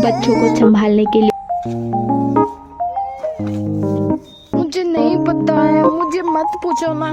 बच्चों को संभालने के लिए। मुझे नहीं पता है, मुझे मत पूछो ना।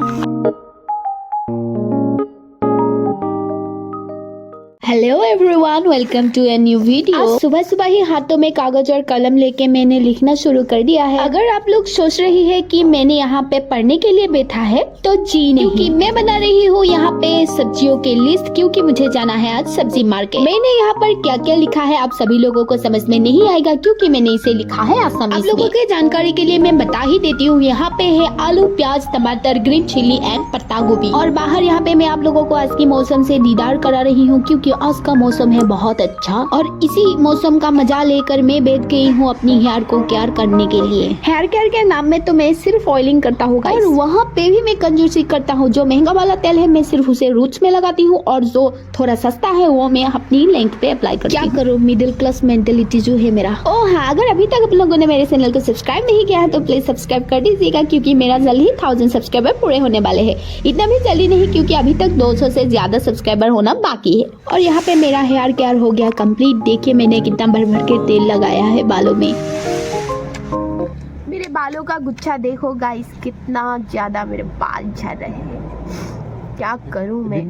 Hello everyone, welcome to a new video. आज सुबह सुबह ही हाथों में कागज और कलम लेके मैंने लिखना शुरू कर दिया है। अगर आप लोग सोच रही है कि मैंने यहाँ पे पढ़ने के लिए बैठा है तो जी नहीं, क्योंकि मैं बना रही हूँ यहाँ पे सब्जियों की लिस्ट, क्योंकि मुझे जाना है आज सब्जी मार्केट। मैंने यहाँ पर क्या क्या लिखा है आप सभी लोगों को समझ में नहीं आएगा, क्योंकि मैंने इसे लिखा है आसामी। आप लोगों के जानकारी के लिए मैं बता ही देती हूँ, यहाँ पे है आलू, प्याज, टमाटर, ग्रीन चिली एंड पत्ता गोभी। और बाहर यहाँ पे मैं आप लोगों को आज की मौसम से दीदार करा रही हूँ, क्योंकि आज का मौसम है बहुत अच्छा। और इसी मौसम का मजा लेकर मैं बैठ गई हूँ अपनी हेयर को केयर करने के लिए। हेयर केयर के नाम में तो मैं सिर्फ ऑयलिंग करता हूँ और वहाँ पे भी मैं कंजूसी करता हूँ। जो महंगा वाला तेल है मैं सिर्फ उसे रूट्स में लगाती हूँ, और जो थोड़ा सस्ता है वो मैं अपनी लेंथ पे अप्लाई करती हूँ। क्या करूँ, मिडिल क्लास मेंटेलिटी जो है मेरा। ओह हाँ, अगर अभी तक आप लोगों ने मेरे चैनल को सब्सक्राइब नहीं किया है तो प्लीज सब्सक्राइब कर दीजिएगा, क्योंकि मेरा जल्द ही 1000 सब्सक्राइबर पूरे होने वाले हैं। इतना भी जल्दी नहीं, क्योंकि अभी तक 200 से ज्यादा सब्सक्राइबर होना बाकी है। और यहाँ पे मेरा हेयर केयर हो गया कंप्लीट। देखिए मैंने कितना भर भर के तेल लगाया है बालों में। मेरे बालों का गुच्छा देखो गाइस, कितना ज्यादा मेरे बाल झड़ रहे हैं। क्या करूं मैं।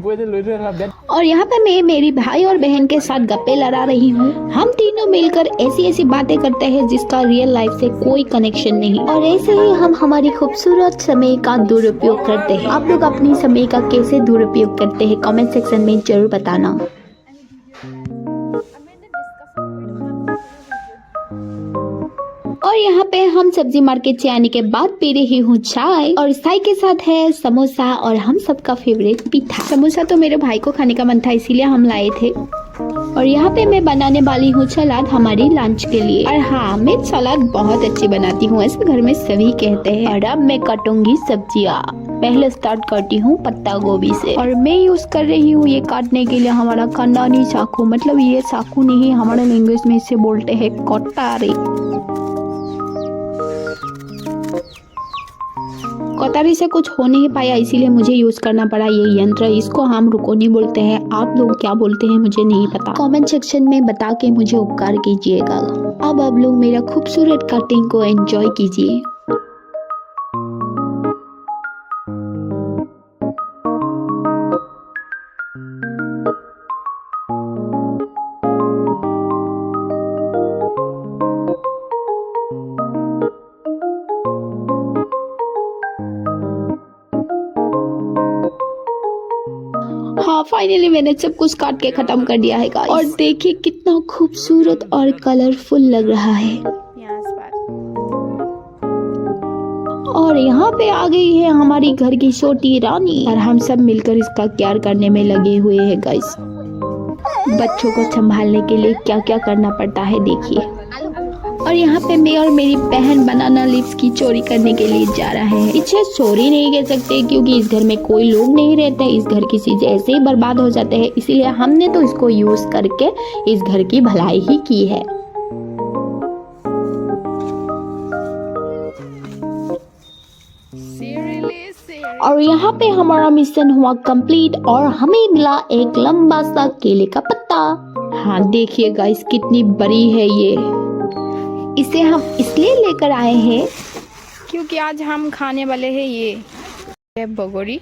और यहाँ पे मैं मेरी भाई और बहन के साथ गप्पे लड़ा रही हूँ। हम तीनों मिलकर ऐसी ऐसी बातें करते हैं जिसका रियल लाइफ से कोई कनेक्शन नहीं, और ऐसे ही हम हमारी खूबसूरत समय का दुरुपयोग करते हैं। आप लोग अपनी समय का कैसे दुरुपयोग करते हैं कमेंट सेक्शन में जरूर बताना। और यहाँ पे हम सब्जी मार्केट से आने के बाद पी रही हूँ चाय, और चाय के साथ है समोसा और हम सबका फेवरेट पीठा। समोसा तो मेरे भाई को खाने का मन था, इसीलिए हम लाए थे। और यहाँ पे मैं बनाने वाली हूँ सलाद हमारी लंच के लिए। और हाँ, मैं सलाद बहुत अच्छी बनाती हूँ, ऐसे घर में सभी कहते हैं। और अब मैं काटूंगी सब्जियाँ। पहले स्टार्ट करती हूँ पत्ता गोभी से, और मैं यूज कर रही हूँ ये काटने के लिए हमारा खानदानी चाकू। मतलब ये चाकू नहीं, हमारे लैंग्वेज में इसे बोलते हैं कटारी। कटारी से कुछ हो नहीं पाया, इसीलिए मुझे यूज करना पड़ा ये यंत्र। इसको हम रुकोनी बोलते हैं, आप लोग क्या बोलते हैं मुझे नहीं पता। कमेंट सेक्शन में बता के मुझे उपकार कीजिएगा। अब आप लोग मेरा खूबसूरत कटिंग को एंजॉय कीजिए। हाँ, फाइनली मैंने सब कुछ काट के खत्म कर दिया है गाइस। और देखिए कितना खूबसूरत और कलरफुल लग रहा है। और यहाँ पे आ गई है हमारी घर की छोटी रानी, और हम सब मिलकर इसका केयर करने में लगे हुए हैं गाइस। बच्चों को संभालने के लिए क्या क्या करना पड़ता है देखिए। और यहाँ पे मैं और मेरी बहन बनाना लीव्स की चोरी करने के लिए जा रहे हैं। इसे चोरी नहीं कह सकते, क्योंकि इस घर में कोई लोग नहीं रहते। इस घर की चीजें ऐसे ही बर्बाद हो जाते हैं, इसीलिए हमने तो इसको यूज करके इस घर की भलाई ही की है। और यहाँ पे हमारा मिशन हुआ कंप्लीट, और हमें मिला एक लंबा सा केले का पत्ता। हाँ देखिए गाइस, कितनी बड़ी है ये। इसे हम इसलिए लेकर आए हैं क्योंकि आज हम खाने वाले हैं ये बगोरी।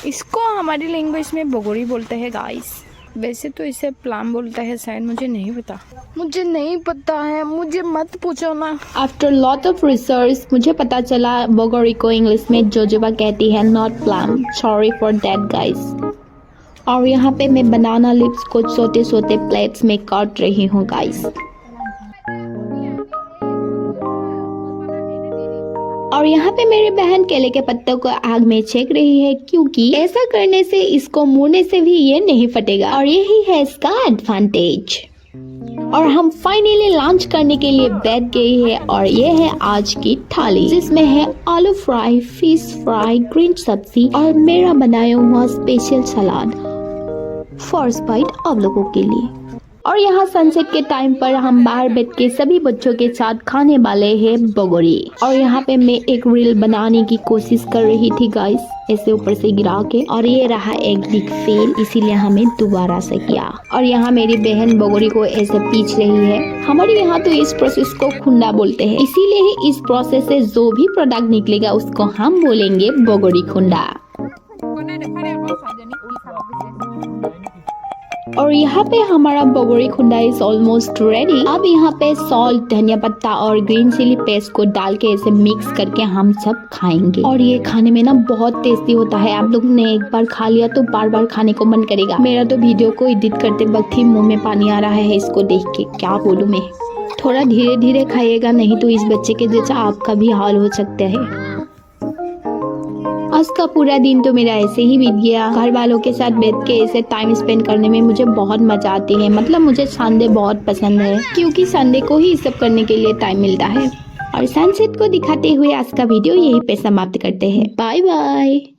इसको हमारी लैंग्वेज में बगोरी बोलते हैं गाइस। वैसे तो इसे प्लाम बोलता है शायद, मुझे नहीं पता। मुझे नहीं पता है, मुझे मत पूछो ना। आफ्टर लॉट ऑफ रिसर्च मुझे पता चला बगोरी को इंग्लिश में जोजोबा कहती है, not palm. Sorry for that guys. और यहाँ पे मैं बनाना लीव्स को छोटे छोटे प्लेट्स में काट रही हूँ गाइस। और यहाँ पे मेरी बहन केले के पत्तों को आग में छेक रही है, क्योंकि ऐसा करने से इसको मुड़ने से भी ये नहीं फटेगा, और यही है इसका एडवांटेज। और हम फाइनली लंच करने के लिए बैठ गए हैं, और ये है आज की थाली, जिसमें है आलू फ्राई, फिश फ्राई, ग्रीन सब्जी और मेरा बनाया हुआ स्पेशल सलाद। फर्स्ट बाइट आप लोगों के लिए। और यहाँ सनसेट के टाइम पर हम बाहर बैठ के सभी बच्चों के साथ खाने वाले हैं बगोरी। और यहाँ पे मैं एक रील बनाने की कोशिश कर रही थी गाइस, ऐसे ऊपर से गिरा के, और ये रहा एक बिग फेल, इसीलिए हमें दोबारा से किया। और यहाँ मेरी बहन बगोरी को ऐसे पीछ रही है। हमारे यहाँ तो इस प्रोसेस को खुंडा बोलते हैं, इसीलिए ही इस प्रोसेस से जो भी प्रोडक्ट निकलेगा उसको हम बोलेंगे बगोरी खुंडा। और यहाँ पे हमारा बगोरी खुंडा इज ऑलमोस्ट रेडी। अब यहाँ पे सॉल्ट, धनिया पत्ता और ग्रीन चिली पेस्ट को डाल के ऐसे मिक्स करके हम सब खाएंगे। और ये खाने में ना बहुत टेस्टी होता है। आप लोग ने एक बार खा लिया तो बार बार खाने को मन करेगा। मेरा तो वीडियो को एडिट करते वक्त ही मुंह में पानी आ रहा है इसको देख के, क्या बोलूं मैं। थोड़ा धीरे धीरे खाइएगा, नहीं तो इस बच्चे के जैसा आपका भी हाल हो सकता है। आज का पूरा दिन तो मेरा ऐसे ही बीत गया। घर वालों के साथ बैठ के ऐसे टाइम स्पेंड करने में मुझे बहुत मजा आती है। मतलब मुझे संडे बहुत पसंद है, क्योंकि संडे को ही सब करने के लिए टाइम मिलता है। और सनसेट को दिखाते हुए आज का वीडियो यहीं पे समाप्त करते हैं। Bye bye.